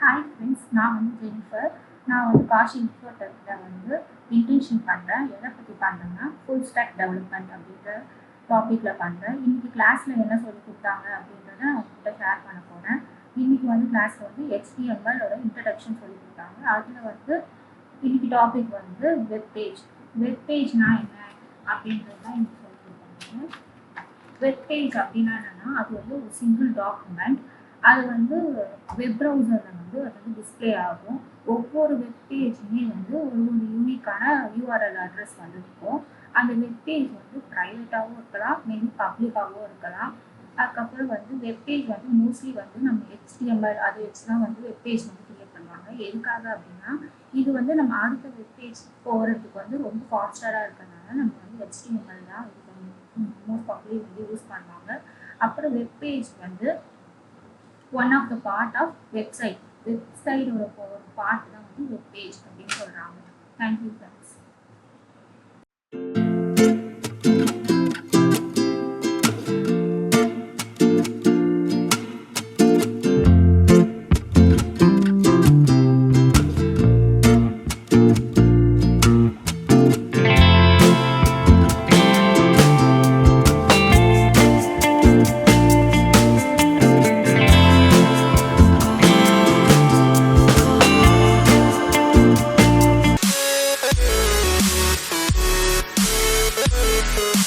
Hi friends, நான் வந்து Jennifer. நான் வந்து காஷி இன்ஃபோடெக்கில் வந்து இன்டர்ன்ஷிப் பண்ணுறேன். எதை பற்றி பண்ணுறேன்னா ஃபுல் ஸ்டாக் டெவலப்மெண்ட் அப்படின்ற டாப்பிக்கில் பண்ணுறேன். இன்றைக்கி கிளாஸில் என்ன சொல்லி கொடுத்தாங்க அப்படின்றத நான் உங்கள்கிட்ட ஷேர் பண்ண போகிறேன். இன்றைக்கி வந்து கிளாஸில் வந்து HTML இன்ட்ரடக்ஷன் சொல்லி கொடுத்தாங்க. அதில் வந்து இன்றைக்கி டாபிக் வந்து வெப்பேஜ்னா என்ன அப்படின்றது தான் இன்றைக்கி சொல்லி கொடுத்தாங்க. வெப்பேஜ் அப்படின்னா என்னென்னா அது வந்து ஒரு சிங்கிள் டாக்குமெண்ட். அது வந்து வெப் ப்ரௌசரில் வந்து அது வந்து டிஸ்பிளே ஆகும். ஒவ்வொரு வெப்பேஜுமே வந்து ஒரு யூனிக்கான URL அட்ரஸ் வந்து இருக்கும். அந்த வெப்பேஜ் வந்து ப்ரைவேட்டாகவும் இருக்கலாம், மேபி பப்ளிக்காகவும் இருக்கலாம். அதுக்கப்புறம் வந்து வெப்பேஜ் வந்து மோஸ்ட்லி வந்து நம்ம HTML அது வச்சு தான் வந்து வெப்பேஜ் வந்து கிரியேட் பண்ணுவாங்க. எதுக்காக அப்படின்னா இது வந்து நம்ம அடுத்த வெப்பேஜ் போகிறதுக்கு வந்து ரொம்ப ஃபாஸ்டராக இருக்கிறதுனால நம்ம வந்து HTML தான் இது மோஸ்ட் ப்ராபப்லி வந்து யூஸ் பண்ணுவாங்க. அப்புறம் வெப்பேஜ் வந்து one of the part of வெப்சைட்டோட ஒரு பார்ட் தான் வந்து வெப்பேஜ் அப்படின்னு சொல்கிறாங்க. Thank you friends.